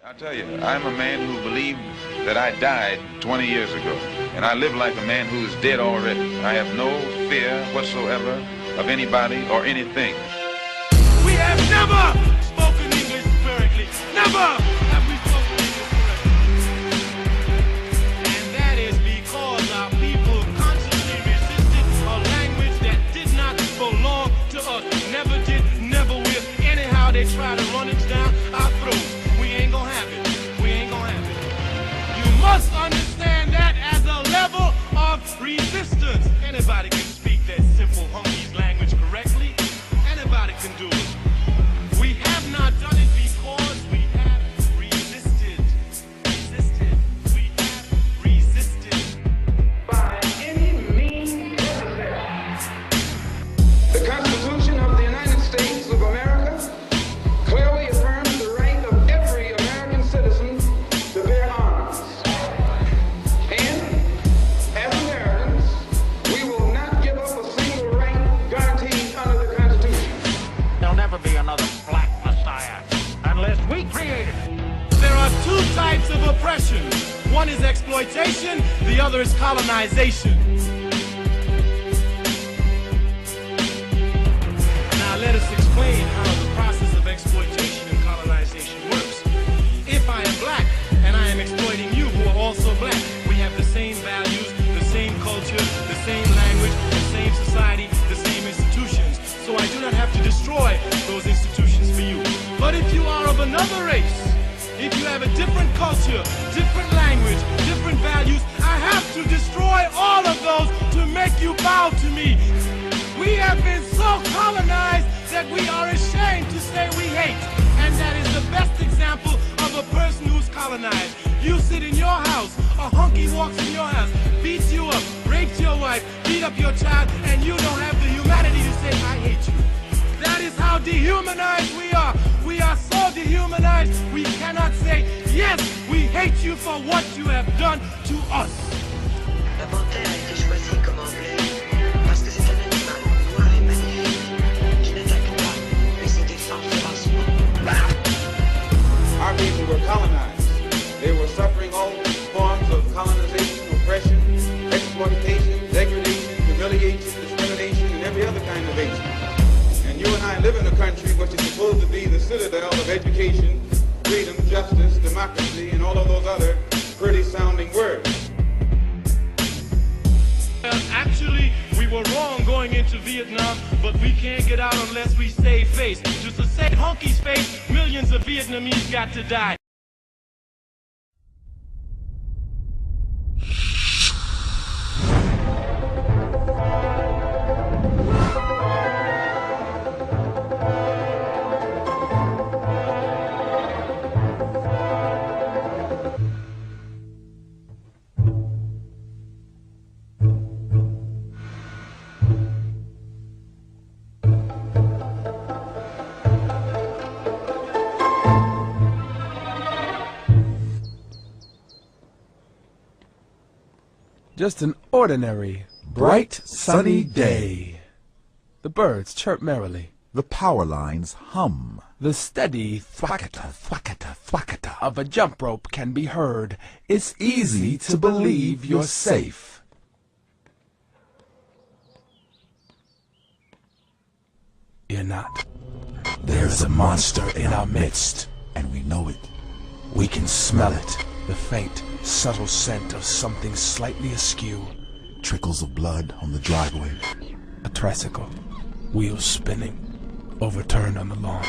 I'll tell you, I'm a man who believed that I died 20 years ago, and I live like a man who is dead already. I have no fear whatsoever of anybody or anything. We have never spoken English correctly. Never have we spoken English correctly. And that is because our people constantly resisted a language that did not belong to us. Never did, never will. Anyhow, they try to run it down our throats. We ain't gonna have it. We ain't gonna have it. You must understand that as a level of resistance. Anybody can speak that simple hunky's language correctly. Anybody can do it. We have not done it because we have resisted. We have resisted by any means necessary. The Constitution of the United States of America clearly affirms the right of every American citizen to bear arms. And as Americans, we will not give up a single right guaranteed under the Constitution. There'll never be another black messiah unless we create it. There are two types of oppression. One is exploitation, the other is colonization. Now let us explain how the process of exploitation and colonization works. If I am black and I am exploiting you who are also black, we have the same values, the same culture, the same language, the same society, the same institutions. So I do not have to destroy those institutions for you. But if you are of another race, if you have a different culture, different language, different values, I have to destroy all of those to make you bow to me. We have been so colonized that we are ashamed to say we hate. And that is the best example of a person who's colonized. You sit in your house, a hunky walks in your house, beats you up, rapes your wife, beat up your child, and you don't have the humanity to say, I hate you. That is how dehumanized we are. We are so dehumanized, we cannot say, yes, we hate you for what you have done to us. La panthère a été choisie comme emblème parce que c'est un animal noir et magnifique qui n'attaque pas, mais se défend férocement. Our people were colonized. They were suffering all forms of colonization, oppression, exploitation, degradation, humiliation, discrimination, and every other kind of hate. And you and I live in a country which is supposed to be the citadel of education, freedom, justice, democracy, and all of those other pretty sounding words. Actually, we were wrong going into Vietnam, but we can't get out unless we save face. Just to save hunky's face, millions of Vietnamese got to die. Just an ordinary, bright, sunny day. The birds chirp merrily. The power lines hum. The steady thwackata, thwackata, thwackata of a jump rope can be heard. It's easy to believe you're safe. You're not. There's a monster in our midst, And we know it. we can smell it. The faint, subtle scent of something slightly askew. Trickles of blood on the driveway. A tricycle, wheels spinning, overturned on the lawn.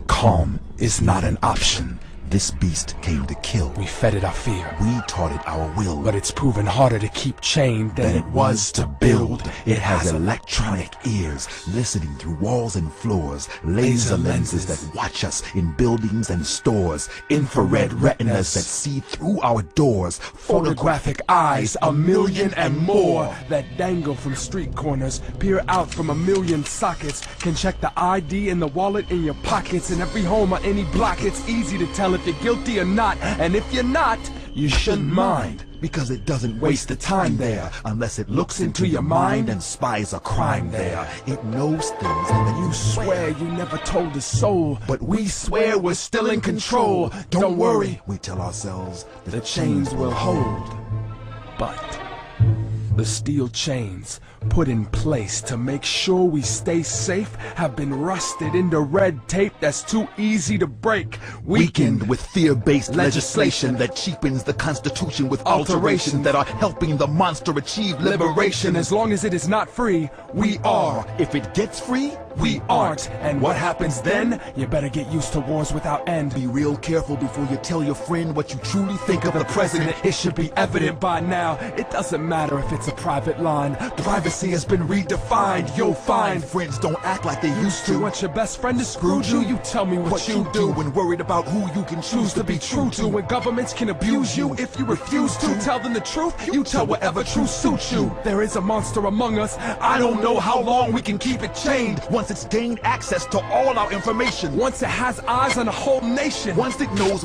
Calm is not an option. This beast came to kill. We fed it our fear, We taught it our will. but it's proven harder to keep chained than it was to build. It has electronic ears, listening through walls and floors, laser lenses that watch us in buildings and stores, infrared retinas that see through our doors, Photographic eyes, a million and more, that dangle from street corners, peer out from a million sockets, can check the ID in the wallet in your pockets, in every home or any block. It's easy to tell if you're guilty or not, and if you're not, you shouldn't mind. because it doesn't waste the time there, unless it looks into your mind and spies a crime there. It knows things that you Swear you never told a soul, but we swear we're still in control. Don't worry, we tell ourselves the chains will hold. But the steel chains put in place to make sure we stay safe have been rusted into red tape that's too easy to break. Weakened with fear-based legislation that cheapens the Constitution with alterations that are helping the monster achieve liberation. As long as it is not free, we are. If it gets free, we aren't. And what happens then? You better get used to wars without end. Be real careful before you tell your friend what you truly think of the president. It should be evident by now. It doesn't matter if it's a private line. Privacy has been redefined. You'll find friends don't act like they used to. You want your best friend to screw you? You tell me what you do. When worried about who you can choose to be true to. When governments can abuse you if you refuse to tell them the truth, you tell whatever truth suits you. There is a monster among us. I don't know how long we can keep it chained. Once it's gained access to all our information. Once it has eyes on a whole nation. Once it knows